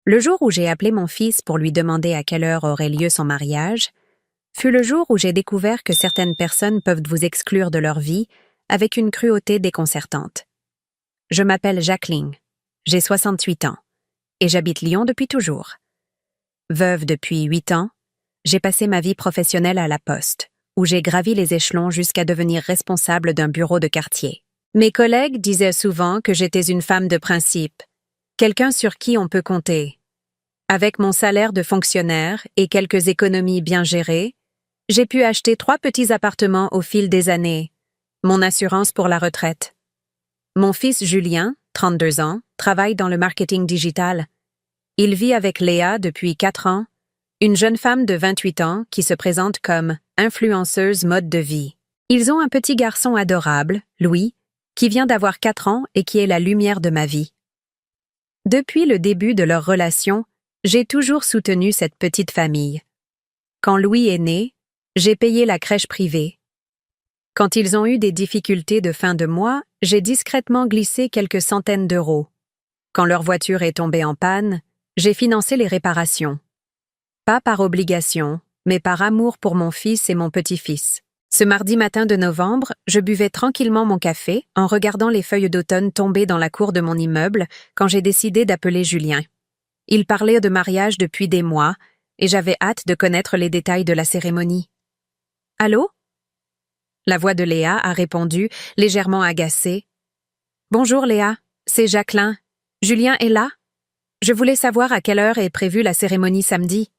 Le jour où j'ai appelé mon fils pour lui demander à quelle heure aurait lieu son mariage, fut le jour où j'ai découvert que certaines personnes peuvent vous exclure de leur vie avec une cruauté déconcertante. Je m'appelle Jacqueline, j'ai 68 ans, et j'habite Lyon depuis toujours. Veuve depuis 8 ans, j'ai passé ma vie professionnelle à la Poste, où j'ai gravi les échelons jusqu'à devenir responsable d'un bureau de quartier. Mes collègues disaient souvent que j'étais une femme de principe, quelqu'un sur qui on peut compter. Avec mon salaire de fonctionnaire et quelques économies bien gérées, j'ai pu acheter 3 petits appartements au fil des années, mon assurance pour la retraite. Mon fils Julien, 32 ans, travaille dans le marketing digital. Il vit avec Léa depuis 4 ans, une jeune femme de 28 ans qui se présente comme influenceuse mode de vie. Ils ont un petit garçon adorable, Louis, qui vient d'avoir 4 ans et qui est la lumière de ma vie. Depuis le début de leur relation, j'ai toujours soutenu cette petite famille. Quand Louis est né, j'ai payé la crèche privée. Quand ils ont eu des difficultés de fin de mois, j'ai discrètement glissé quelques centaines d'euros. Quand leur voiture est tombée en panne, j'ai financé les réparations. Pas par obligation, mais par amour pour mon fils et mon petit-fils. Ce mardi matin de novembre, je buvais tranquillement mon café en regardant les feuilles d'automne tomber dans la cour de mon immeuble quand j'ai décidé d'appeler Julien. Il parlait de mariage depuis des mois et j'avais hâte de connaître les détails de la cérémonie. « Allô ?» La voix de Léa a répondu, légèrement agacée. « Bonjour Léa, c'est Jacqueline. Julien est là? Je voulais savoir à quelle heure est prévue la cérémonie samedi. »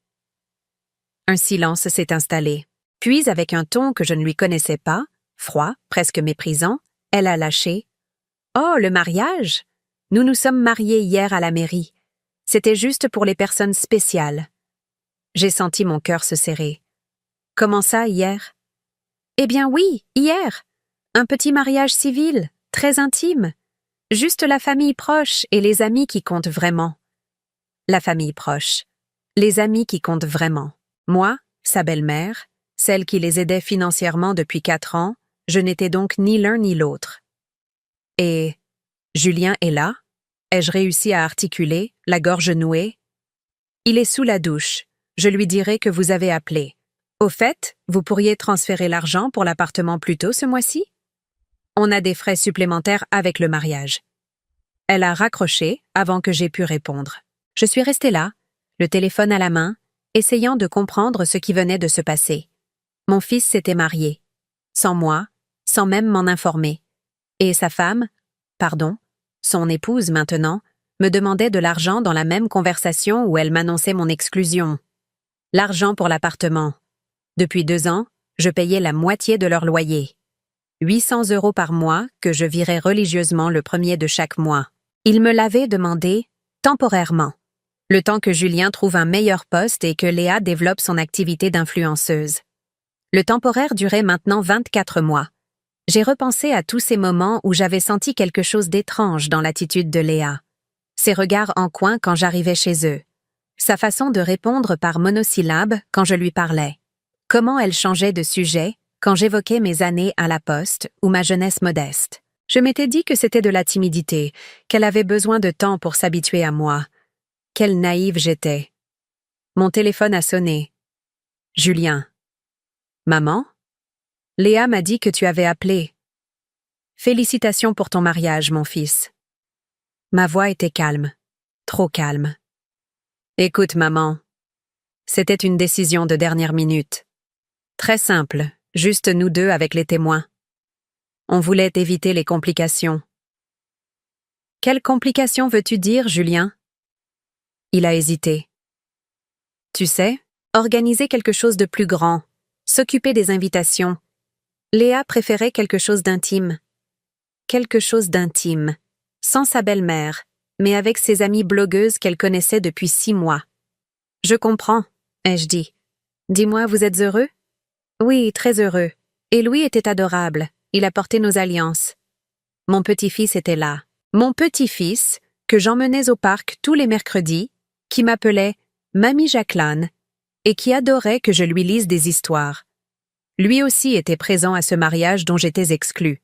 Un silence s'est installé. Puis, avec un ton que je ne lui connaissais pas, froid, presque méprisant, elle a lâché. « Oh, le mariage? Nous nous sommes mariés hier à la mairie. C'était juste pour les personnes spéciales. » J'ai senti mon cœur se serrer. « Comment ça, hier? » « Eh bien oui, hier. Un petit mariage civil, très intime. Juste la famille proche et les amis qui comptent vraiment. » La famille proche. Les amis qui comptent vraiment. Moi, sa belle-mère, celle qui les aidait financièrement depuis 4 ans, je n'étais donc ni l'un ni l'autre. Et Julien est là? Ai-je réussi à articuler, la gorge nouée? Il est sous la douche. Je lui dirai que vous avez appelé. Au fait, vous pourriez transférer l'argent pour l'appartement plus tôt ce mois-ci? On a des frais supplémentaires avec le mariage. Elle a raccroché avant que j'aie pu répondre. Je suis restée là, le téléphone à la main, essayant de comprendre ce qui venait de se passer. Mon fils s'était marié, sans moi, sans même m'en informer. Et sa femme, son épouse maintenant, me demandait de l'argent dans la même conversation où elle m'annonçait mon exclusion. L'argent pour l'appartement. Depuis 2 ans, je payais la moitié de leur loyer. 800 € par mois que je virais religieusement le 1er de chaque mois. Ils me l'avaient demandé temporairement, le temps que Julien trouve un meilleur poste et que Léa développe son activité d'influenceuse. Le temporaire durait maintenant 24 mois. J'ai repensé à tous ces moments où j'avais senti quelque chose d'étrange dans l'attitude de Léa. Ses regards en coin quand j'arrivais chez eux. Sa façon de répondre par monosyllabes quand je lui parlais. Comment elle changeait de sujet quand j'évoquais mes années à la Poste ou ma jeunesse modeste. Je m'étais dit que c'était de la timidité, qu'elle avait besoin de temps pour s'habituer à moi. Quelle naïve j'étais. Mon téléphone a sonné. Julien. Maman? Léa m'a dit que tu avais appelé. Félicitations pour ton mariage, mon fils. Ma voix était calme, trop calme. Écoute, maman. C'était une décision de dernière minute. Très simple, juste nous deux avec les témoins. On voulait éviter les complications. Quelles complications veux-tu dire, Julien? Il a hésité. Tu sais, organiser quelque chose de plus grand, s'occuper des invitations. Léa préférait quelque chose d'intime. Quelque chose d'intime, sans sa belle-mère, mais avec ses amies blogueuses qu'elle connaissait depuis 6 mois. Je comprends, ai-je dit. Dis-moi, vous êtes heureux? Oui, très heureux. Et Louis était adorable. Il a porté nos alliances. Mon petit-fils était là. Mon petit-fils, que j'emmenais au parc tous les mercredis, qui m'appelait « Mamie Jacqueline » et qui adorait que je lui lise des histoires. Lui aussi était présent à ce mariage dont j'étais exclue.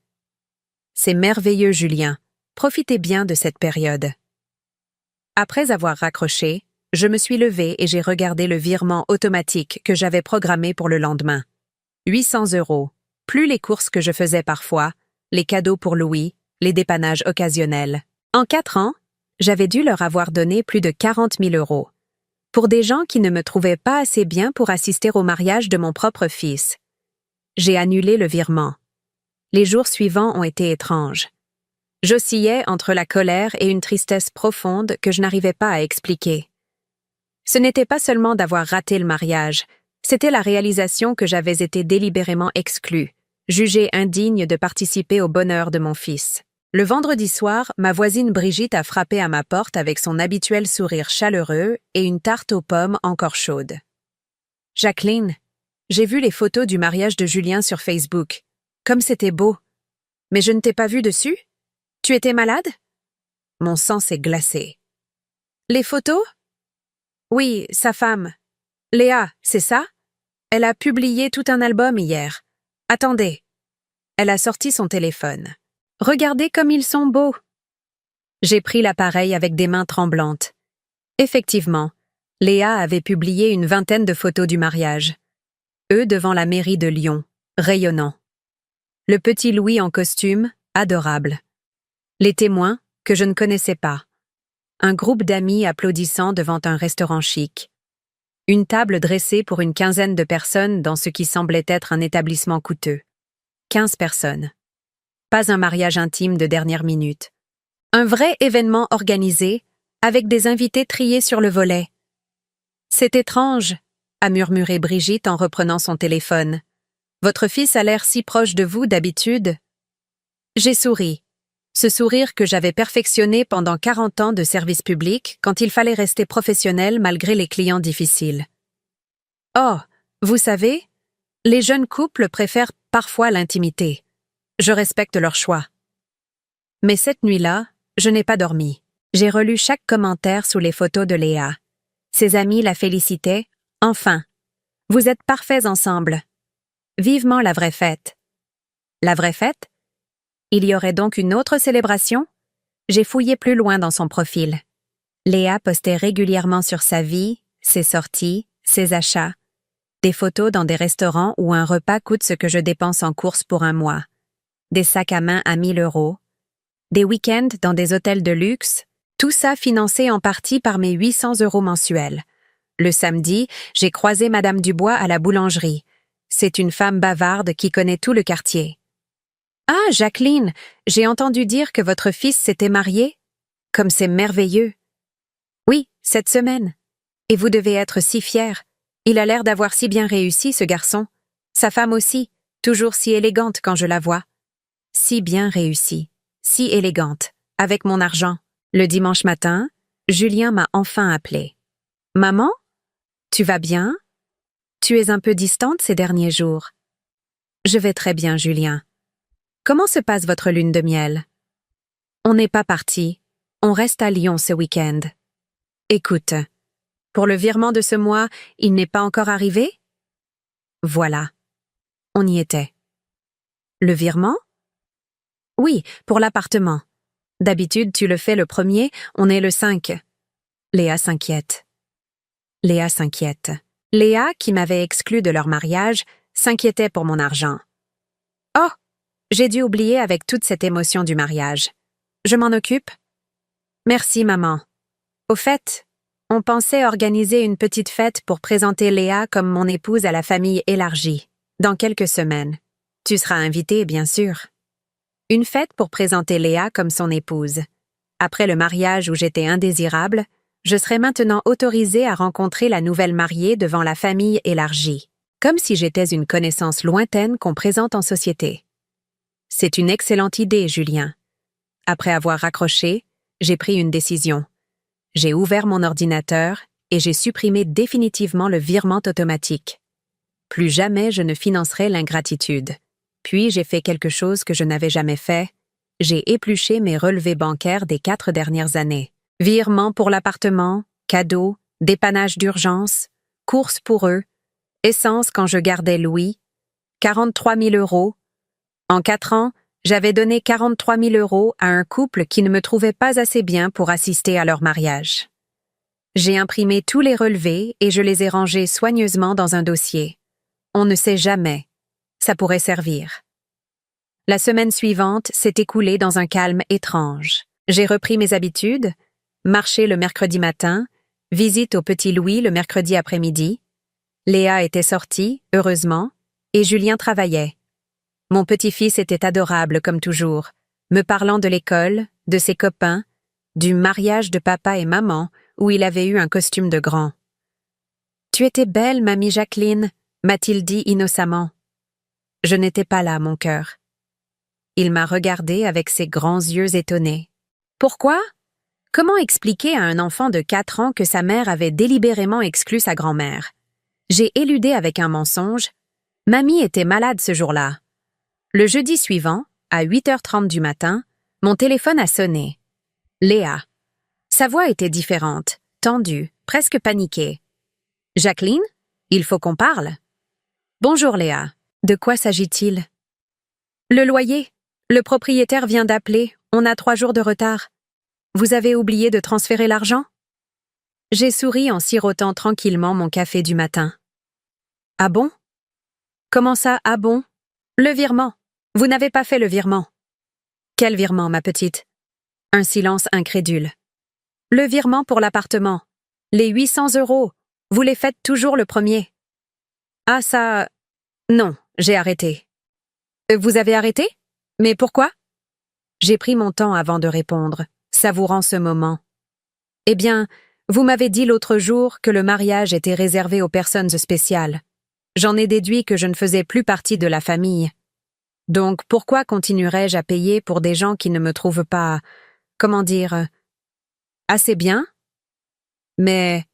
C'est merveilleux, Julien. Profitez bien de cette période. Après avoir raccroché, Je me suis levée et j'ai regardé le virement automatique que j'avais programmé pour le lendemain. 800 €, plus les courses que je faisais parfois, les cadeaux pour Louis, les dépannages occasionnels. En 4 ans, j'avais dû leur avoir donné plus de 40 000 €. Pour des gens qui ne me trouvaient pas assez bien pour assister au mariage de mon propre fils. J'ai annulé le virement. Les jours suivants ont été étranges. J'oscillais entre la colère et une tristesse profonde que je n'arrivais pas à expliquer. Ce n'était pas seulement d'avoir raté le mariage, c'était la réalisation que j'avais été délibérément exclue, jugée indigne de participer au bonheur de mon fils. Le vendredi soir, ma voisine Brigitte a frappé à ma porte avec son habituel sourire chaleureux et une tarte aux pommes encore chaude. « Jacqueline, j'ai vu les photos du mariage de Julien sur Facebook. Comme c'était beau. Mais je ne t'ai pas vu dessus? Tu étais malade? » Mon sang s'est glacé. « Les photos? » Oui, sa femme. Léa, c'est ça? Elle a publié tout un album hier. Attendez. Elle a sorti son téléphone. Regardez comme ils sont beaux. J'ai pris l'appareil avec des mains tremblantes. Effectivement, Léa avait publié une vingtaine de photos du mariage. Eux devant la mairie de Lyon, rayonnant. Le petit Louis en costume, adorable. Les témoins, que je ne connaissais pas. Un groupe d'amis applaudissant devant un restaurant chic. Une table dressée pour une quinzaine de personnes dans ce qui semblait être un établissement coûteux. 15 personnes. Pas un mariage intime de dernière minute. Un vrai événement organisé, avec des invités triés sur le volet. « C'est étrange », a murmuré Brigitte en reprenant son téléphone. « Votre fils a l'air si proche de vous d'habitude. » J'ai souri. Ce sourire que j'avais perfectionné pendant 40 ans de service public quand il fallait rester professionnel malgré les clients difficiles. « Oh, vous savez, les jeunes couples préfèrent parfois l'intimité. Je respecte leur choix. » Mais cette nuit-là, je n'ai pas dormi. J'ai relu chaque commentaire sous les photos de Léa. Ses amis la félicitaient. « Enfin, vous êtes parfaits ensemble. Vivement la vraie fête. » La vraie fête? Il y aurait donc une autre célébration? J'ai fouillé plus loin dans son profil. Léa postait régulièrement sur sa vie, ses sorties, ses achats. Des photos dans des restaurants où un repas coûte ce que je dépense en courses pour un mois. Des sacs à main à 1 000 €, des week-ends dans des hôtels de luxe, tout ça financé en partie par mes 800 € mensuels. Le samedi, j'ai croisé Madame Dubois à la boulangerie. C'est une femme bavarde qui connaît tout le quartier. « Ah, Jacqueline, j'ai entendu dire que votre fils s'était marié. Comme c'est merveilleux. »« Oui, cette semaine. Et vous devez être si fière. Il a l'air d'avoir si bien réussi, ce garçon. Sa femme aussi, toujours si élégante quand je la vois. » Si bien réussie, si élégante, avec mon argent. Le dimanche matin, Julien m'a enfin appelé. « Maman, tu vas bien? Tu es un peu distante ces derniers jours. »« Je vais très bien, Julien. Comment se passe votre lune de miel? »« On n'est pas parti. On reste à Lyon ce week-end. »« Écoute, pour le virement de ce mois, il n'est pas encore arrivé? » Voilà. On y était. « Le virement? » Oui, pour l'appartement. D'habitude, tu le fais le 1er, on est le 5. Léa s'inquiète. Léa s'inquiète. Léa, qui m'avait exclue de leur mariage, s'inquiétait pour mon argent. Oh, j'ai dû oublier avec toute cette émotion du mariage. Je m'en occupe? Merci, maman. Au fait, on pensait organiser une petite fête pour présenter Léa comme mon épouse à la famille élargie, dans quelques semaines. Tu seras invitée, bien sûr. Une fête pour présenter Léa comme son épouse. Après le mariage où j'étais indésirable, je serais maintenant autorisée à rencontrer la nouvelle mariée devant la famille élargie, comme si j'étais une connaissance lointaine qu'on présente en société. C'est une excellente idée, Julien. Après avoir raccroché, j'ai pris une décision. J'ai ouvert mon ordinateur et j'ai supprimé définitivement le virement automatique. Plus jamais je ne financerai l'ingratitude. Puis j'ai fait quelque chose que je n'avais jamais fait. J'ai épluché mes relevés bancaires des 4 dernières années. Virements pour l'appartement, cadeaux, dépannage d'urgence, courses pour eux, essence quand je gardais Louis, 43 000 €. En 4 ans, j'avais donné 43 000 € à un couple qui ne me trouvait pas assez bien pour assister à leur mariage. J'ai imprimé tous les relevés et je les ai rangés soigneusement dans un dossier. On ne sait jamais. Ça pourrait servir. La semaine suivante s'est écoulée dans un calme étrange. J'ai repris mes habitudes, marché le mercredi matin, visite au Petit Louis le mercredi après-midi. Léa était sortie, heureusement, et Julien travaillait. Mon petit-fils était adorable comme toujours, me parlant de l'école, de ses copains, du mariage de papa et maman, où il avait eu un costume de grand. « Tu étais belle, mamie Jacqueline », m'a-t-il dit innocemment. Je n'étais pas là, mon cœur. Il m'a regardé avec ses grands yeux étonnés. Pourquoi? Comment expliquer à un enfant de 4 ans que sa mère avait délibérément exclu sa grand-mère? J'ai éludé avec un mensonge. Mamie était malade ce jour-là. Le jeudi suivant, à 8h30 du matin, mon téléphone a sonné. Léa. Sa voix était différente, tendue, presque paniquée. « Jacqueline, il faut qu'on parle. »« Bonjour Léa. De quoi s'agit-il ?»« Le loyer. Le propriétaire vient d'appeler. On a 3 jours de retard. Vous avez oublié de transférer l'argent ?» J'ai souri en sirotant tranquillement mon café du matin. « Ah bon? Comment ça, ah bon? Le virement. Vous n'avez pas fait le virement. »« Quel virement, ma petite ?» Un silence incrédule. « Le virement pour l'appartement. Les 800 €. Vous les faites toujours le premier. »« Ah ça... Non, j'ai arrêté. »« Vous avez arrêté? Mais pourquoi ?» J'ai pris mon temps avant de répondre, savourant ce moment. « Eh bien, vous m'avez dit l'autre jour que le mariage était réservé aux personnes spéciales. J'en ai déduit que je ne faisais plus partie de la famille. Donc pourquoi continuerais-je à payer pour des gens qui ne me trouvent pas, comment dire, assez bien? Mais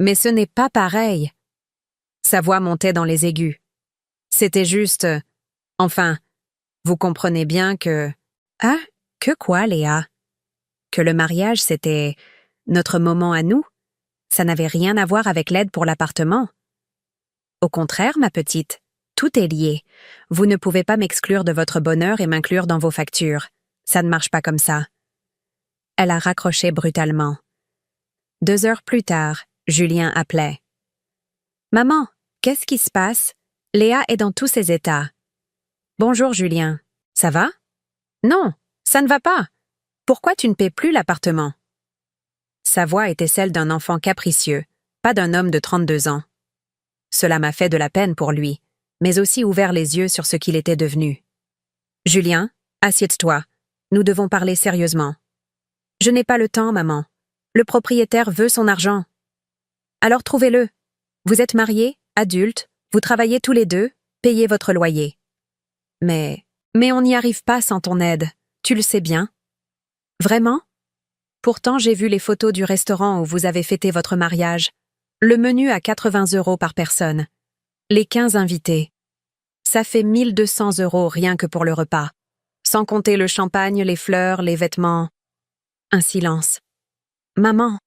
ce n'est pas pareil. » Sa voix montait dans les aigus. C'était juste... Enfin, vous comprenez bien que... Ah, que quoi, Léa? Que le mariage, c'était notre moment à nous. Ça n'avait rien à voir avec l'aide pour l'appartement. Au contraire, ma petite, tout est lié. Vous ne pouvez pas m'exclure de votre bonheur et m'inclure dans vos factures. Ça ne marche pas comme ça. Elle a raccroché brutalement. 2 heures plus tard, Julien appelait. « Maman, qu'est-ce qui se passe? Léa est dans tous ses états. »« Bonjour, Julien. Ça va? »« Non, ça ne va pas. Pourquoi tu ne paies plus l'appartement? » Sa voix était celle d'un enfant capricieux, pas d'un homme de 32 ans. Cela m'a fait de la peine pour lui, mais aussi ouvert les yeux sur ce qu'il était devenu. « Julien, assieds-toi. Nous devons parler sérieusement. »« Je n'ai pas le temps, maman. Le propriétaire veut son argent. »« Alors trouvez-le. Vous êtes mariés, adultes, vous travaillez tous les deux, payez votre loyer. »« Mais on n'y arrive pas sans ton aide, tu le sais bien. »« Vraiment? Pourtant j'ai vu les photos du restaurant où vous avez fêté votre mariage. Le menu à 80 € par personne. Les 15 invités. Ça fait 1200 € rien que pour le repas. Sans compter le champagne, les fleurs, les vêtements. » Un silence. « Maman. »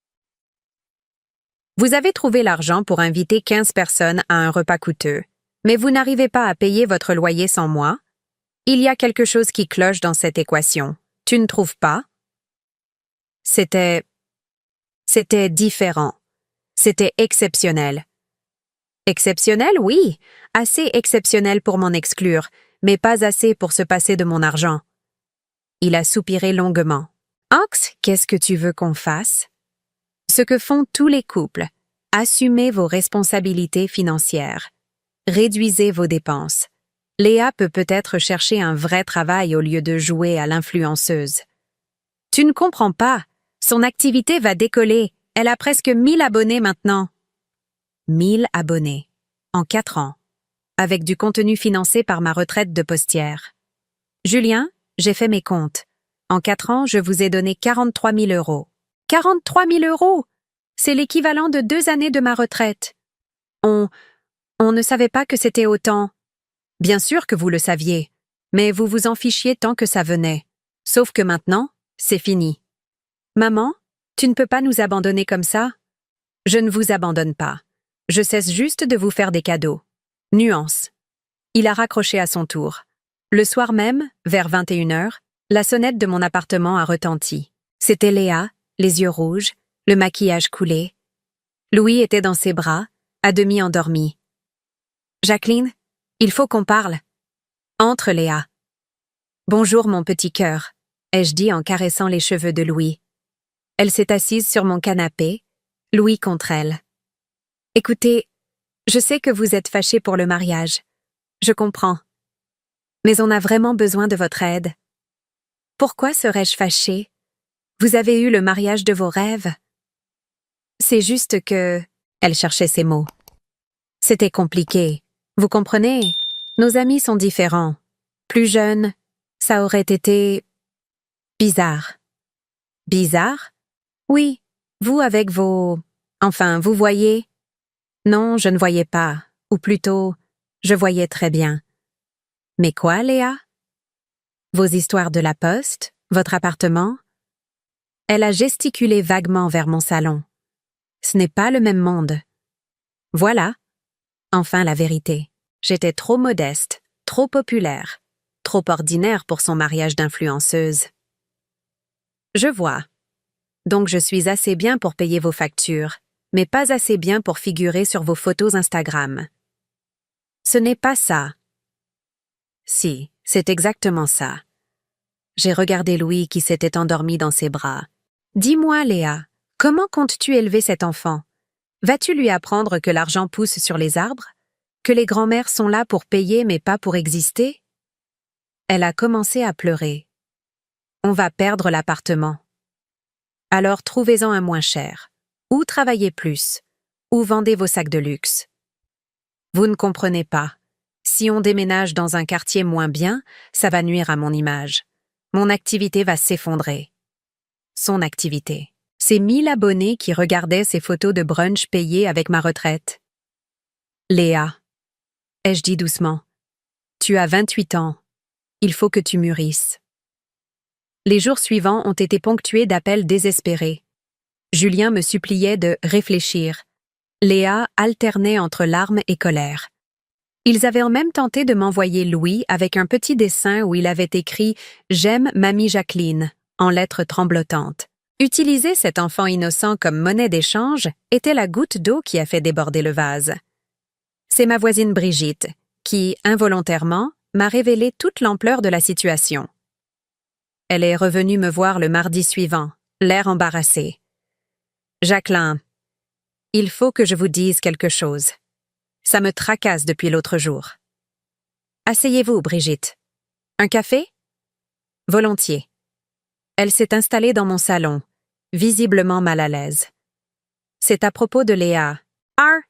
Vous avez trouvé l'argent pour inviter 15 personnes à un repas coûteux, mais vous n'arrivez pas à payer votre loyer sans moi? Il y a quelque chose qui cloche dans cette équation. Tu ne trouves pas? C'était différent. C'était exceptionnel. Exceptionnel, oui, assez exceptionnel pour m'en exclure, mais pas assez pour se passer de mon argent. Il a soupiré longuement. Ox, qu'est-ce que tu veux qu'on fasse? Ce que font tous les couples. Assumez vos responsabilités financières. Réduisez vos dépenses. Léa peut peut-être chercher un vrai travail au lieu de jouer à l'influenceuse. Tu ne comprends pas. Son activité va décoller. Elle a presque 1000 abonnés maintenant. 1000 abonnés. En 4 ans. Avec du contenu financé par ma retraite de postière. Julien, j'ai fait mes comptes. En 4 ans, je vous ai donné 43 000 €. 43 000 €! C'est l'équivalent de 2 années de ma retraite. On ne savait pas que c'était autant. Bien sûr que vous le saviez, mais vous vous en fichiez tant que ça venait. Sauf que maintenant, c'est fini. Maman, tu ne peux pas nous abandonner comme ça? Je ne vous abandonne pas. Je cesse juste de vous faire des cadeaux. Nuance. Il a raccroché à son tour. Le soir même, vers 21 h, la sonnette de mon appartement a retenti. C'était Léa, les yeux rouges, le maquillage coulé. Louis était dans ses bras, à demi endormi. « Jacqueline, il faut qu'on parle. »« Entre, Léa. »« Bonjour, mon petit cœur, » ai-je dit en caressant les cheveux de Louis. Elle s'est assise sur mon canapé, Louis contre elle. « Écoutez, je sais que vous êtes fâchés pour le mariage. Je comprends. Mais on a vraiment besoin de votre aide. Pourquoi serais-je fâchée? Vous avez eu le mariage de vos rêves. C'est juste que... » Elle cherchait ses mots. C'était compliqué. Vous comprenez? Nos amis sont différents. Plus jeunes, ça aurait été... bizarre. Bizarre? Oui, vous avec vos... Enfin, vous voyez? Non, je ne voyais pas. Ou plutôt, je voyais très bien. Mais quoi, Léa? Vos histoires de la poste? Votre appartement? Elle a gesticulé vaguement vers mon salon. Ce n'est pas le même monde. Voilà. Enfin la vérité. J'étais trop modeste, trop populaire, trop ordinaire pour son mariage d'influenceuse. Je vois. Donc je suis assez bien pour payer vos factures, mais pas assez bien pour figurer sur vos photos Instagram. Ce n'est pas ça. Si, c'est exactement ça. J'ai regardé Louis qui s'était endormi dans ses bras. Dis-moi, Léa, comment comptes-tu élever cet enfant? Vas-tu lui apprendre que l'argent pousse sur les arbres? Que les grands-mères sont là pour payer mais pas pour exister? Elle a commencé à pleurer. On va perdre l'appartement. Alors trouvez-en un moins cher. Ou travaillez plus. Ou vendez vos sacs de luxe. Vous ne comprenez pas. Si on déménage dans un quartier moins bien, ça va nuire à mon image. Mon activité va s'effondrer. Son activité. Ces 1000 abonnés qui regardaient ces photos de brunch payées avec ma retraite. Léa, ai-je dit doucement, tu as 28 ans. Il faut que tu mûrisses. Les jours suivants ont été ponctués d'appels désespérés. Julien me suppliait de réfléchir. Léa alternait entre larmes et colère. Ils avaient en même tenté de m'envoyer Louis avec un petit dessin où il avait écrit « J'aime mamie Jacqueline » en lettres tremblotantes. Utiliser cet enfant innocent comme monnaie d'échange était la goutte d'eau qui a fait déborder le vase. C'est ma voisine Brigitte qui, involontairement, m'a révélé toute l'ampleur de la situation. Elle est revenue me voir le mardi suivant, l'air embarrassé. « Jacqueline, il faut que je vous dise quelque chose. Ça me tracasse depuis l'autre jour. »« Asseyez-vous, Brigitte. Un café? » »« Volontiers. » Elle s'est installée dans mon salon, visiblement mal à l'aise. C'est à propos de Léa. « Ah!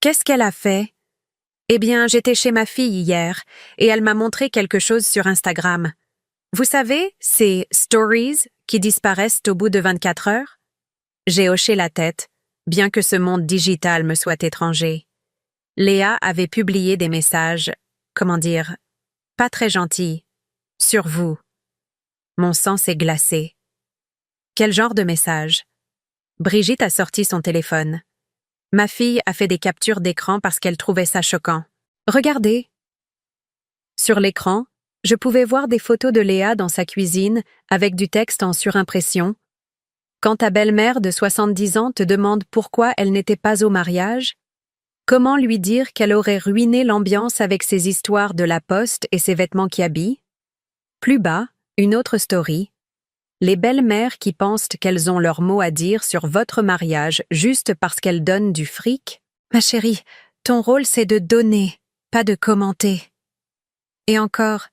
Qu'est-ce qu'elle a fait? » ?»« Eh bien, j'étais chez ma fille hier, et elle m'a montré quelque chose sur Instagram. Vous savez, ces « stories » qui disparaissent au bout de 24 heures? J'ai hoché la tête, bien que ce monde digital me soit étranger. Léa avait publié des messages, comment dire, pas très gentils, sur vous. Mon sang s'est glacé. Quel genre de message? Brigitte a sorti son téléphone. Ma fille a fait des captures d'écran parce qu'elle trouvait ça choquant. Regardez. Sur l'écran, je pouvais voir des photos de Léa dans sa cuisine avec du texte en surimpression. Quand ta belle-mère de 70 ans te demande pourquoi elle n'était pas au mariage, comment lui dire qu'elle aurait ruiné l'ambiance avec ses histoires de la poste et ses vêtements qui habillent? Plus bas, une autre story. Les belles-mères qui pensent qu'elles ont leur mot à dire sur votre mariage juste parce qu'elles donnent du fric? Ma chérie, ton rôle c'est de donner, pas de commenter. Et encore,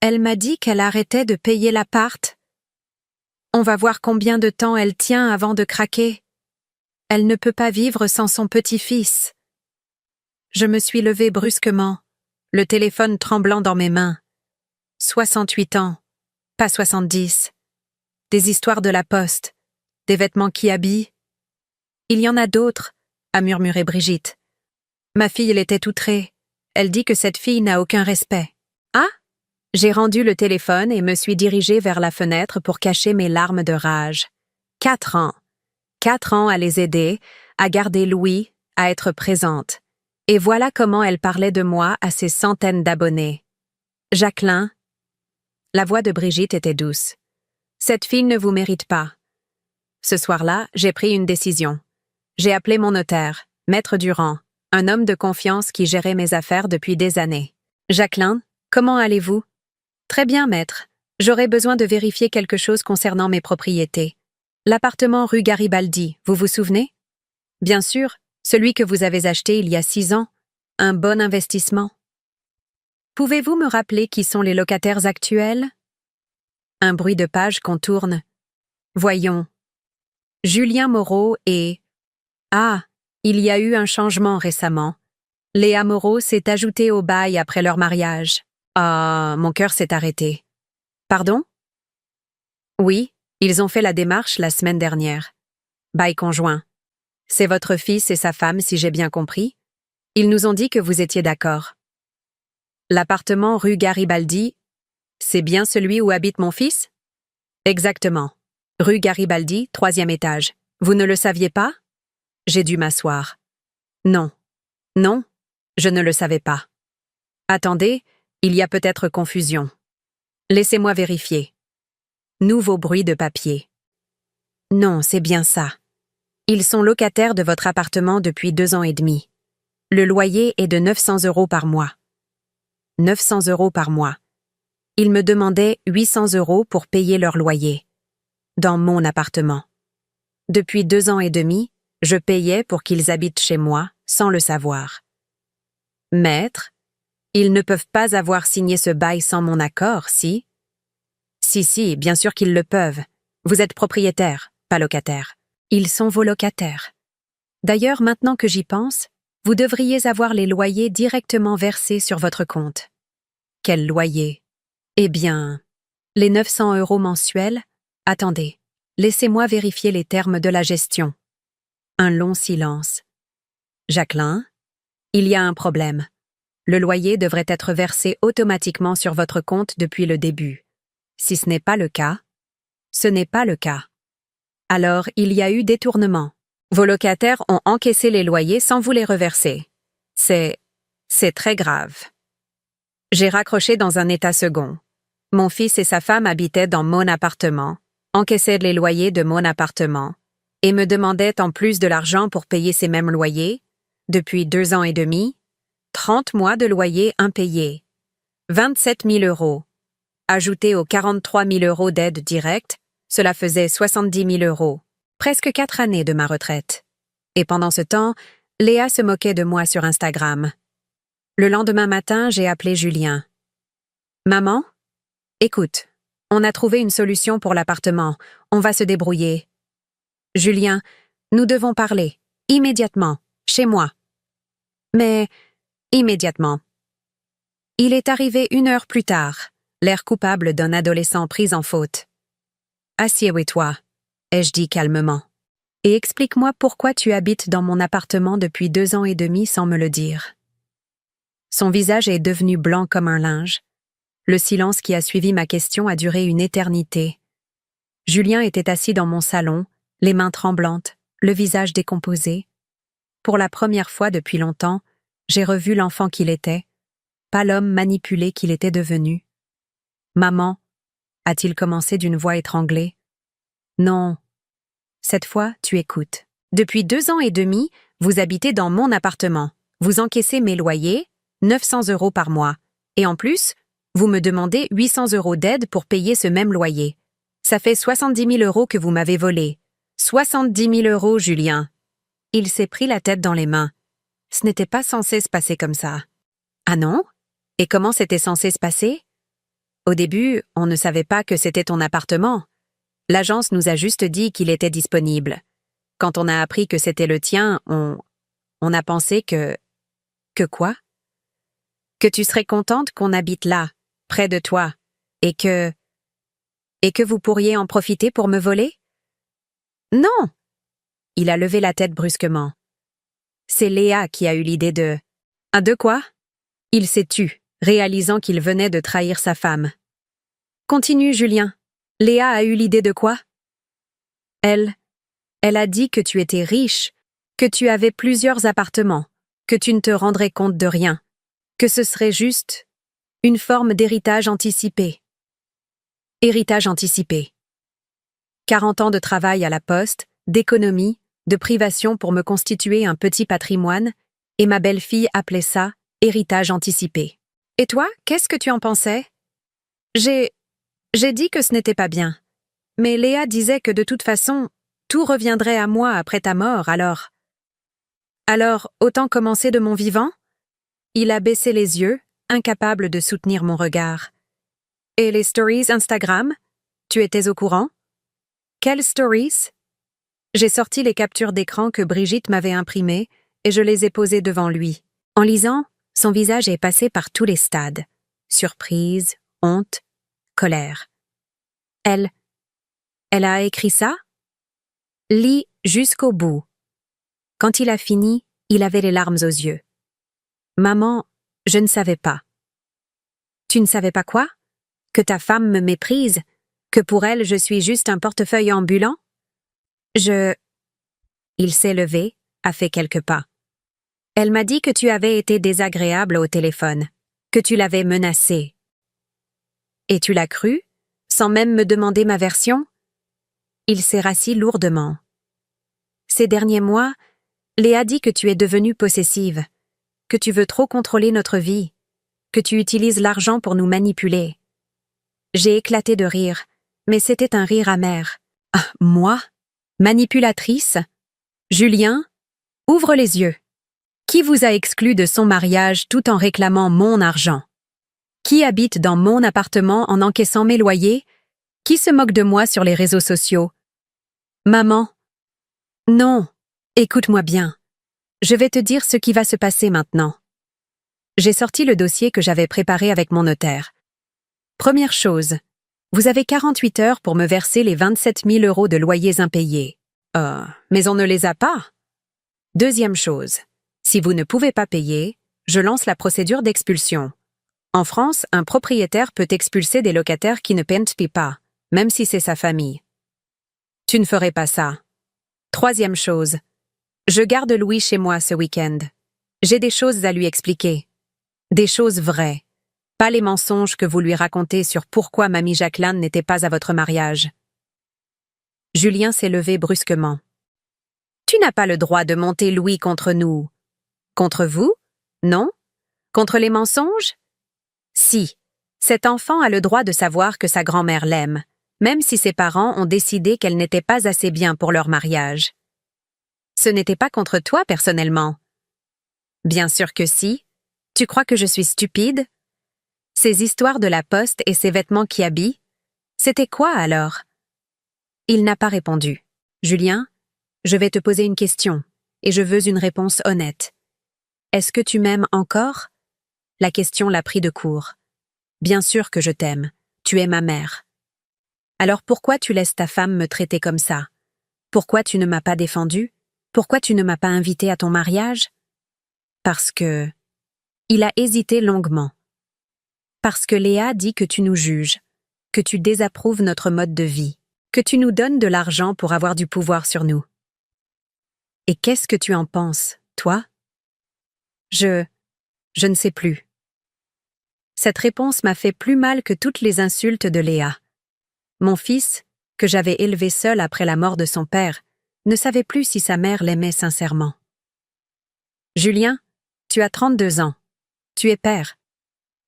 elle m'a dit qu'elle arrêtait de payer l'appart. On va voir combien de temps elle tient avant de craquer. Elle ne peut pas vivre sans son petit-fils. Je me suis levée brusquement, le téléphone tremblant dans mes mains. 68 ans, pas 70. Des histoires de la poste, des vêtements qui habillent. Il y en a d'autres, a murmuré Brigitte. Ma fille l'était outrée. Elle dit que cette fille n'a aucun respect. Ah? J'ai rendu le téléphone et me suis dirigée vers la fenêtre pour cacher mes larmes de rage. 4 ans. 4 ans à les aider, à garder Louis, à être présente. Et voilà comment elle parlait de moi à ses centaines d'abonnés. Jacqueline. La voix de Brigitte était douce. Cette fille ne vous mérite pas. Ce soir-là, j'ai pris une décision. J'ai appelé mon notaire, Maître Durand, un homme de confiance qui gérait mes affaires depuis des années. Jacqueline, comment allez-vous? Très bien, maître. J'aurais besoin de vérifier quelque chose concernant mes propriétés. L'appartement rue Garibaldi, vous vous souvenez? Bien sûr, celui que vous avez acheté il y a 6 ans. Un bon investissement. Pouvez-vous me rappeler qui sont les locataires actuels? Un bruit de page qu'on tourne. Voyons. Julien Moreau et... Ah, il y a eu un changement récemment. Léa Moreau s'est ajoutée au bail après leur mariage. Ah, mon cœur s'est arrêté. Pardon? Oui, ils ont fait la démarche la semaine dernière. Bail conjoint. C'est votre fils et sa femme, si j'ai bien compris. Ils nous ont dit que vous étiez d'accord. L'appartement rue Garibaldi, c'est bien celui où habite mon fils? Exactement. Rue Garibaldi, 3e étage. Vous ne le saviez pas? J'ai dû m'asseoir. Non. Non, je ne le savais pas. Attendez, il y a peut-être confusion. Laissez-moi vérifier. Nouveau bruit de papier. Non, c'est bien ça. Ils sont locataires de votre appartement depuis 2 ans et demi. Le loyer est de 900 € par mois. 900 € par mois. Ils me demandaient 800 € pour payer leur loyer. Dans mon appartement. Depuis 2 ans et demi, je payais pour qu'ils habitent chez moi, sans le savoir. Maître, ils ne peuvent pas avoir signé ce bail sans mon accord, si? Si, bien sûr qu'ils le peuvent. Vous êtes propriétaire, pas locataire. Ils sont vos locataires. D'ailleurs, maintenant que j'y pense, vous devriez avoir les loyers directement versés sur votre compte. Quel loyer? Eh bien, les 900 € mensuels? Attendez, laissez-moi vérifier les termes de la gestion. Un long silence. Jacqueline, il y a un problème. Le loyer devrait être versé automatiquement sur votre compte depuis le début. Si ce n'est pas le cas, ce n'est pas le cas. Alors, il y a eu détournement. Vos locataires ont encaissé les loyers sans vous les reverser. C'est très grave. J'ai raccroché dans un état second. Mon fils et sa femme habitaient dans mon appartement, encaissaient les loyers de mon appartement, et me demandaient en plus de l'argent pour payer ces mêmes loyers, depuis 2 ans et demi, 30 mois de loyer impayés, 27 000 €. Ajouté aux 43 000 € d'aide directe, cela faisait 70 000 €, presque 4 années de ma retraite. Et pendant ce temps, Léa se moquait de moi sur Instagram. Le lendemain matin, j'ai appelé Julien. « Maman? Écoute, on a trouvé une solution pour l'appartement, on va se débrouiller. » « Julien, nous devons parler, immédiatement, chez moi. » « Mais, immédiatement. » Il est arrivé 1 heure plus tard, l'air coupable d'un adolescent pris en faute. « Assieds-toi, » ai-je dit calmement. « Et explique-moi pourquoi tu habites dans mon appartement depuis 2 ans et demi sans me le dire. » Son visage est devenu blanc comme un linge. Le silence qui a suivi ma question a duré une éternité. Julien était assis dans mon salon, les mains tremblantes, le visage décomposé. Pour la première fois depuis longtemps, j'ai revu l'enfant qu'il était, pas l'homme manipulé qu'il était devenu. « Maman, a-t-il commencé d'une voix étranglée. Non. Cette fois, tu écoutes. Depuis 2 ans et demi, vous habitez dans mon appartement. Vous encaissez mes loyers, 900 € par mois. Et en plus, vous me demandez 800 € d'aide pour payer ce même loyer. Ça fait 70 000 € que vous m'avez volé. 70 000 €, Julien. Il s'est pris la tête dans les mains. Ce n'était pas censé se passer comme ça. Ah non? Et comment c'était censé se passer? Au début, on ne savait pas que c'était ton appartement. L'agence nous a juste dit qu'il était disponible. Quand on a appris que c'était le tien, on a pensé que... Que quoi? Que tu serais contente qu'on habite là, près de toi, et que vous pourriez en profiter pour me voler? Non! Il a levé la tête brusquement. C'est Léa qui a eu l'idée de... Ah, de quoi? Il s'est tu, réalisant qu'il venait de trahir sa femme. Continue, Julien. Léa a eu l'idée de quoi? Elle a dit que tu étais riche, que tu avais plusieurs appartements, que tu ne te rendrais compte de rien, que ce serait juste une forme d'héritage anticipé. Héritage anticipé. 40 ans de travail à la poste, d'économie, de privation pour me constituer un petit patrimoine, et ma belle-fille appelait ça « héritage anticipé ». Et toi, qu'est-ce que tu en pensais? J'ai dit que ce n'était pas bien. Mais Léa disait que de toute façon, tout reviendrait à moi après ta mort, alors. Alors, autant commencer de mon vivant? Il a baissé les yeux, incapable de soutenir mon regard. Et les stories Instagram? Tu étais au courant? Quelles stories? J'ai sorti les captures d'écran que Brigitte m'avait imprimées et je les ai posées devant lui. En lisant, son visage est passé par tous les stades. Surprise, honte, colère. Elle a écrit ça? Lis jusqu'au bout. Quand il a fini, il avait les larmes aux yeux. Maman, je ne savais pas. Tu ne savais pas quoi? Que ta femme me méprise? Que pour elle, je suis juste un portefeuille ambulant? Il s'est levé, a fait quelques pas. Elle m'a dit que tu avais été désagréable au téléphone, que tu l'avais menacée. Et tu l'as cru, sans même me demander ma version? Il s'est rassis lourdement. Ces derniers mois, Léa dit que tu es devenue possessive, que tu veux trop contrôler notre vie, que tu utilises l'argent pour nous manipuler. J'ai éclaté de rire, mais c'était un rire amer. Ah, moi? Manipulatrice? Julien? Ouvre les yeux. Qui vous a exclu de son mariage tout en réclamant mon argent? Qui habite dans mon appartement en encaissant mes loyers? Qui se moque de moi sur les réseaux sociaux? Maman? Non, écoute-moi bien. Je vais te dire ce qui va se passer maintenant. J'ai sorti le dossier que j'avais préparé avec mon notaire. Première chose, vous avez 48 heures pour me verser les 27 000 € de loyers impayés. Mais on ne les a pas. Deuxième chose, si vous ne pouvez pas payer, je lance la procédure d'expulsion. En France, un propriétaire peut expulser des locataires qui ne paient pas, même si c'est sa famille. Tu ne ferais pas ça. Troisième chose, je garde Louis chez moi ce week-end. J'ai des choses à lui expliquer. Des choses vraies. Pas les mensonges que vous lui racontez sur pourquoi mamie Jacqueline n'était pas à votre mariage. Julien s'est levé brusquement. Tu n'as pas le droit de monter Louis contre nous. Contre vous? Non? Contre les mensonges? Si. Cet enfant a le droit de savoir que sa grand-mère l'aime, même si ses parents ont décidé qu'elle n'était pas assez bien pour leur mariage. Ce n'était pas contre toi personnellement. Bien sûr que si. Tu crois que je suis stupide? Ces histoires de la poste et ces vêtements qui habillent, c'était quoi alors? Il n'a pas répondu. Julien, je vais te poser une question, et je veux une réponse honnête. Est-ce que tu m'aimes encore? La question l'a pris de court. Bien sûr que je t'aime, tu es ma mère. Alors pourquoi tu laisses ta femme me traiter comme ça? Pourquoi tu ne m'as pas défendu? Pourquoi tu ne m'as pas invité à ton mariage? Parce que... Il a hésité longuement. Parce que Léa dit que tu nous juges, que tu désapprouves notre mode de vie, que tu nous donnes de l'argent pour avoir du pouvoir sur nous. Et qu'est-ce que tu en penses, toi? Je ne sais plus. Cette réponse m'a fait plus mal que toutes les insultes de Léa. Mon fils, que j'avais élevé seul après la mort de son père, ne savait plus si sa mère l'aimait sincèrement. Julien, tu as 32 ans. Tu es père.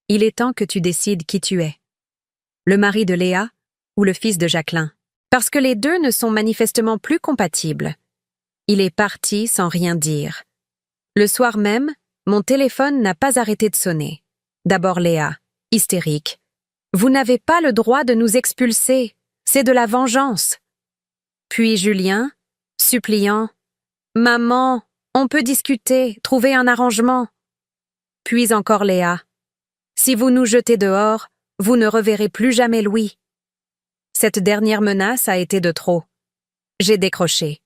Il est temps que tu décides qui tu es. Le mari de Léa ou le fils de Jacqueline. Parce que les deux ne sont manifestement plus compatibles. Il est parti sans rien dire. Le soir même, mon téléphone n'a pas arrêté de sonner. D'abord Léa, hystérique. Vous n'avez pas le droit de nous expulser. C'est de la vengeance. Puis Julien, suppliant. Maman, on peut discuter, trouver un arrangement. Puis encore Léa. Si vous nous jetez dehors, vous ne reverrez plus jamais Louis. Cette dernière menace a été de trop. J'ai décroché.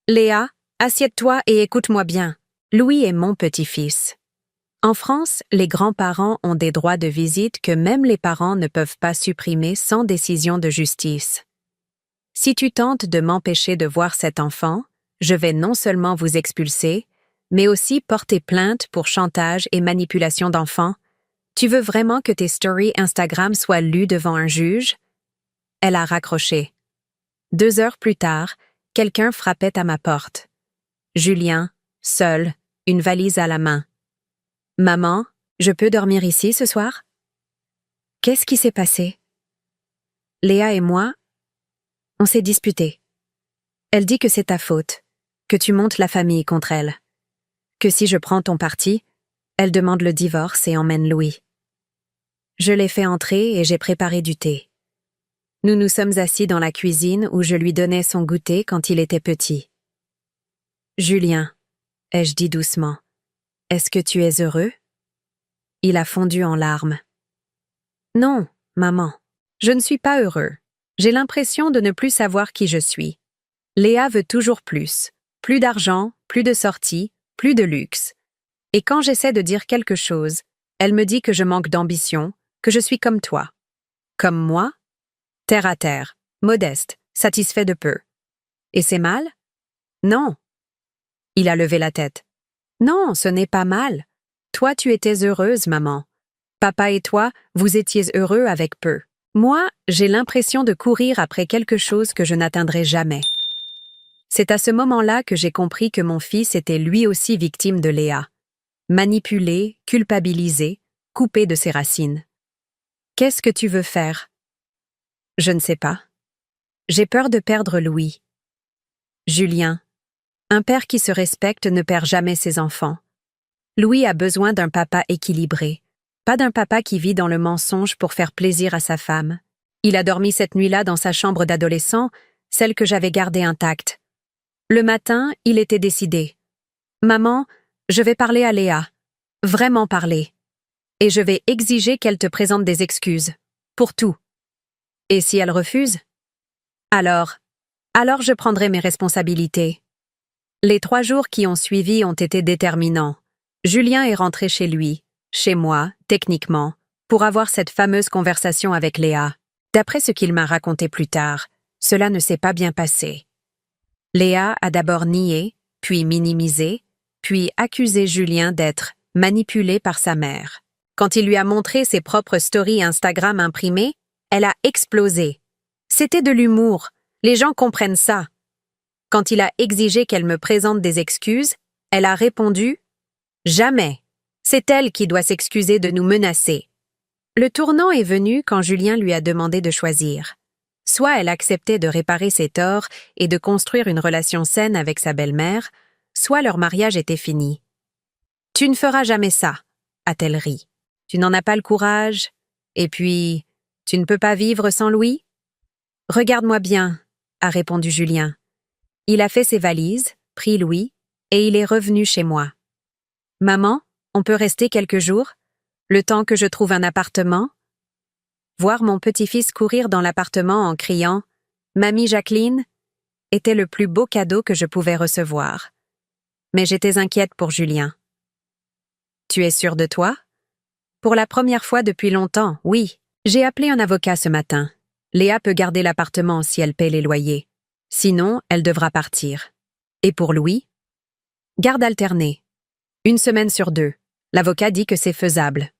Léa, assieds-toi et écoute-moi bien. Louis est mon petit-fils. En France, les grands-parents ont des droits de visite que même les parents ne peuvent pas supprimer sans décision de justice. Si tu tentes de m'empêcher de voir cet enfant, je vais non seulement vous expulser, mais aussi porter plainte pour chantage et manipulation d'enfants. Tu veux vraiment que tes stories Instagram soient lues devant un juge? Elle a raccroché. 2 heures plus tard, quelqu'un frappait à ma porte. Julien, seul, une valise à la main. « Maman, je peux dormir ici ce soir ?» Qu'est-ce qui s'est passé? Léa et moi, on s'est disputés. Elle dit que c'est ta faute, que tu montes la famille contre elle, que si je prends ton parti, elle demande le divorce et emmène Louis. Je l'ai fait entrer et j'ai préparé du thé. Nous nous sommes assis dans la cuisine où je lui donnais son goûter quand il était petit. « Julien, ai-je dit doucement, est-ce que tu es heureux ?» Il a fondu en larmes. « Non, maman, je ne suis pas heureux. J'ai l'impression de ne plus savoir qui je suis. Léa veut toujours plus. Plus d'argent, plus de sorties, plus de luxe. Et quand j'essaie de dire quelque chose, elle me dit que je manque d'ambition, que je suis comme toi. Comme moi? Terre à terre, modeste, satisfait de peu. Et c'est mal? Non. » Il a levé la tête. « Non, ce n'est pas mal. Toi, tu étais heureuse, maman. Papa et toi, vous étiez heureux avec peu. Moi, j'ai l'impression de courir après quelque chose que je n'atteindrai jamais. » C'est à ce moment-là que j'ai compris que mon fils était lui aussi victime de Léa. Manipulé, culpabilisé, coupé de ses racines. « Qu'est-ce que tu veux faire? » Je ne sais pas. J'ai peur de perdre Louis. Julien, un père qui se respecte ne perd jamais ses enfants. Louis a besoin d'un papa équilibré, pas d'un papa qui vit dans le mensonge pour faire plaisir à sa femme. Il a dormi cette nuit-là dans sa chambre d'adolescent, celle que j'avais gardée intacte. Le matin, il était décidé. « Maman, je vais parler à Léa. Vraiment parler. Et je vais exiger qu'elle te présente des excuses. Pour tout. Et si elle refuse? Alors je prendrai mes responsabilités. » Les 3 jours qui ont suivi ont été déterminants. Julien est rentré chez lui, chez moi, techniquement, pour avoir cette fameuse conversation avec Léa. D'après ce qu'il m'a raconté plus tard, cela ne s'est pas bien passé. Léa a d'abord nié, puis minimisé, puis accusé Julien d'être manipulé par sa mère. Quand il lui a montré ses propres stories Instagram imprimées, elle a explosé. C'était de l'humour, les gens comprennent ça. Quand il a exigé qu'elle me présente des excuses, elle a répondu « Jamais. C'est elle qui doit s'excuser de nous menacer. » Le tournant est venu quand Julien lui a demandé de choisir. Soit elle acceptait de réparer ses torts et de construire une relation saine avec sa belle-mère, soit leur mariage était fini. « Tu ne feras jamais ça, » a-t-elle ri. « Tu n'en as pas le courage. Et puis, tu ne peux pas vivre sans Louis ?»« Regarde-moi bien, » a répondu Julien. Il a fait ses valises, pris Louis, et il est revenu chez moi. « Maman, on peut rester quelques jours, le temps que je trouve un appartement ?» Voir mon petit-fils courir dans l'appartement en criant « Mamie Jacqueline » était le plus beau cadeau que je pouvais recevoir. Mais j'étais inquiète pour Julien. « Tu es sûre de toi? » Pour la première fois depuis longtemps, oui. J'ai appelé un avocat ce matin. Léa peut garder l'appartement si elle paie les loyers. Sinon, elle devra partir. Et pour Louis? Garde alternée. 1 semaine sur 2. L'avocat dit que c'est faisable.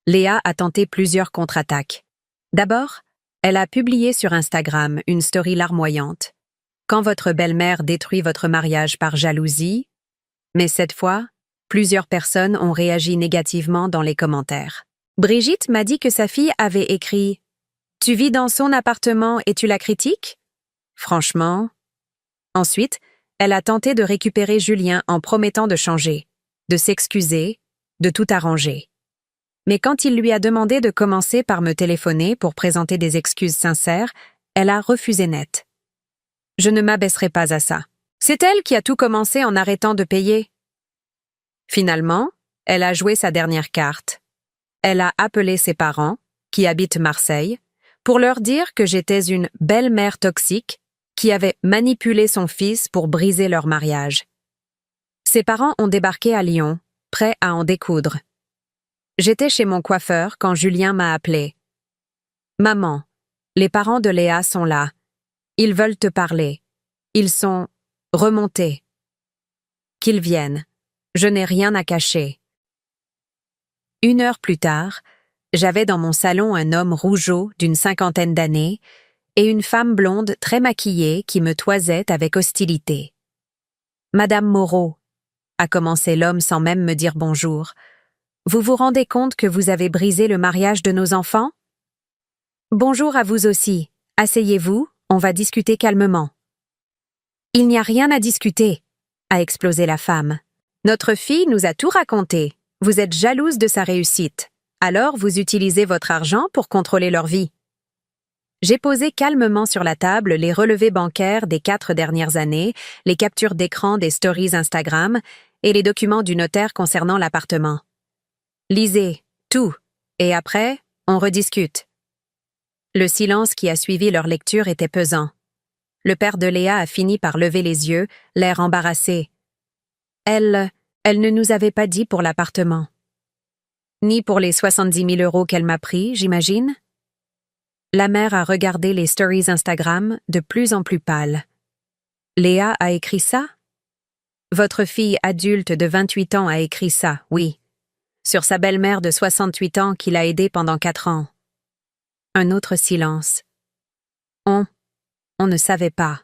Léa a tenté plusieurs contre-attaques. D'abord, elle a publié sur Instagram une story larmoyante. Quand votre belle-mère détruit votre mariage par jalousie, mais cette fois, plusieurs personnes ont réagi négativement dans les commentaires. Brigitte m'a dit que sa fille avait écrit « Tu vis dans son appartement et tu la critiques ?» Franchement. Ensuite, elle a tenté de récupérer Julien en promettant de changer, de s'excuser, de tout arranger. Mais quand il lui a demandé de commencer par me téléphoner pour présenter des excuses sincères, elle a refusé net. Je ne m'abaisserai pas à ça. C'est elle qui a tout commencé en arrêtant de payer. Finalement, elle a joué sa dernière carte. Elle a appelé ses parents, qui habitent Marseille, pour leur dire que j'étais une belle-mère toxique qui avait manipulé son fils pour briser leur mariage. Ses parents ont débarqué à Lyon, prêts à en découdre. J'étais chez mon coiffeur quand Julien m'a appelé. « Maman, les parents de Léa sont là. Ils veulent te parler. Ils sont remontés. Qu'ils viennent. Je n'ai rien à cacher. » 1 heure plus tard, j'avais dans mon salon un homme rougeau d'une 50aine d'années, et une femme blonde très maquillée qui me toisait avec hostilité. « Madame Moreau, » a commencé l'homme sans même me dire bonjour, « vous vous rendez compte que vous avez brisé le mariage de nos enfants? » « Bonjour à vous aussi. Asseyez-vous, on va discuter calmement. »« Il n'y a rien à discuter, » a explosé la femme. « Notre fille nous a tout raconté. Vous êtes jalouse de sa réussite. Alors vous utilisez votre argent pour contrôler leur vie. » J'ai posé calmement sur la table les relevés bancaires des 4 dernières années, les captures d'écran des stories Instagram et les documents du notaire concernant l'appartement. Lisez, tout, et après, on rediscute. Le silence qui a suivi leur lecture était pesant. Le père de Léa a fini par lever les yeux, l'air embarrassé. Elle ne nous avait pas dit pour l'appartement. Ni pour les 70 000 € qu'elle m'a pris, j'imagine? La mère a regardé les stories Instagram de plus en plus pâle. Léa a écrit ça? Votre fille adulte de 28 ans a écrit ça, oui. Sur sa belle-mère de 68 ans qui l'a aidée pendant 4 ans. Un autre silence. On ne savait pas,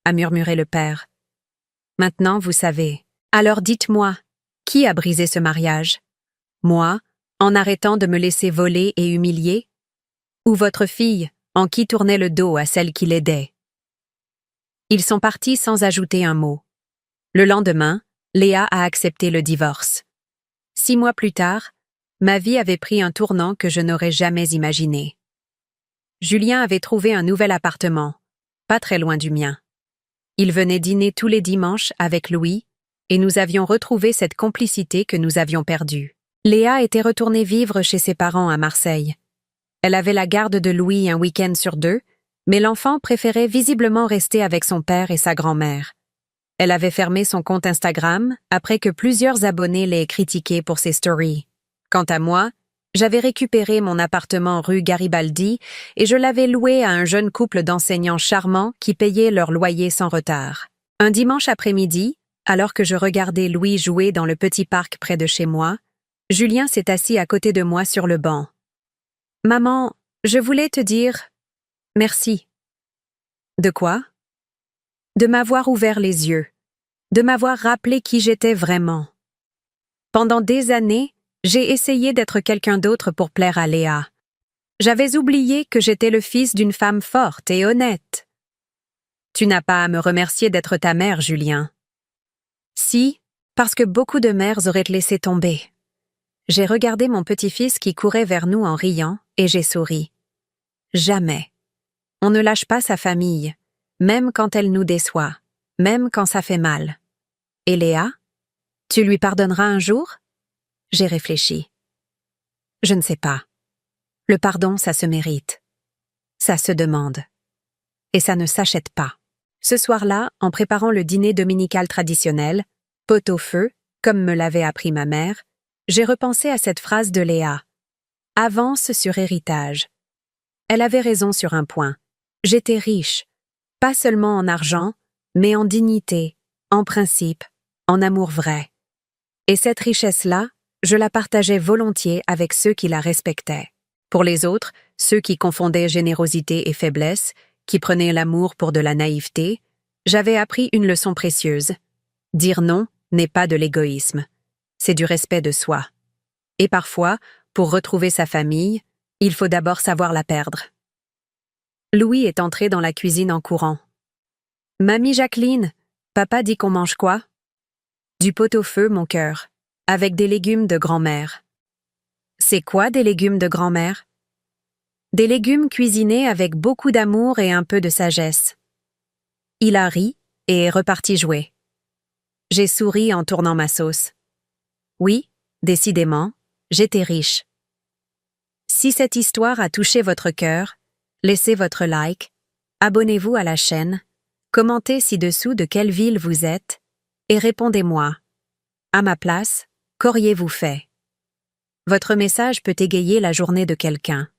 a murmuré le père. Maintenant, vous savez. Alors dites-moi, qui a brisé ce mariage? Moi, en arrêtant de me laisser voler et humilier? Ou votre fille, en qui tournait le dos à celle qui l'aidait? Ils sont partis sans ajouter un mot. Le lendemain, Léa a accepté le divorce. 6 mois plus tard, ma vie avait pris un tournant que je n'aurais jamais imaginé. Julien avait trouvé un nouvel appartement, pas très loin du mien. Il venait dîner tous les dimanches avec Louis, et nous avions retrouvé cette complicité que nous avions perdue. Léa était retournée vivre chez ses parents à Marseille. Elle avait la garde de Louis un week-end sur 2, mais l'enfant préférait visiblement rester avec son père et sa grand-mère. Elle avait fermé son compte Instagram après que plusieurs abonnés l'aient critiqué pour ses stories. Quant à moi, j'avais récupéré mon appartement rue Garibaldi et je l'avais loué à un jeune couple d'enseignants charmants qui payaient leur loyer sans retard. Un dimanche après-midi, alors que je regardais Louis jouer dans le petit parc près de chez moi, Julien s'est assis à côté de moi sur le banc. « Maman, je voulais te dire merci. » « De quoi? » « De m'avoir ouvert les yeux, de m'avoir rappelé qui j'étais vraiment. Pendant des années, j'ai essayé d'être quelqu'un d'autre pour plaire à Léa. J'avais oublié que j'étais le fils d'une femme forte et honnête. Tu n'as pas à me remercier d'être ta mère, Julien. Si, parce que beaucoup de mères auraient laissé tomber. J'ai regardé mon petit-fils qui courait vers nous en riant et j'ai souri. Jamais. On ne lâche pas sa famille, même quand elle nous déçoit, même quand ça fait mal. Et Léa? Tu lui pardonneras un jour? J'ai réfléchi. Je ne sais pas. Le pardon, ça se mérite. Ça se demande. Et ça ne s'achète pas. Ce soir-là, en préparant le dîner dominical traditionnel, pot au feu, comme me l'avait appris ma mère, j'ai repensé à cette phrase de Léa. Avance sur héritage. Elle avait raison sur un point. J'étais riche, pas seulement en argent, mais en dignité, en principe, en amour vrai. Et cette richesse-là, je la partageais volontiers avec ceux qui la respectaient. Pour les autres, ceux qui confondaient générosité et faiblesse, qui prenaient l'amour pour de la naïveté, j'avais appris une leçon précieuse. Dire non n'est pas de l'égoïsme, c'est du respect de soi. Et parfois, pour retrouver sa famille, il faut d'abord savoir la perdre. Louis est entré dans la cuisine en courant. « Mamie Jacqueline, papa dit qu'on mange quoi? » Du pot-au-feu, mon cœur, avec des légumes de grand-mère. C'est quoi des légumes de grand-mère? Des légumes cuisinés avec beaucoup d'amour et un peu de sagesse. Il a ri et est reparti jouer. J'ai souri en tournant ma sauce. Oui, décidément, j'étais riche. Si cette histoire a touché votre cœur, laissez votre like, abonnez-vous à la chaîne, commentez ci-dessous de quelle ville vous êtes et répondez-moi. À ma place, qu'auriez-vous fait? Votre message peut égayer la journée de quelqu'un.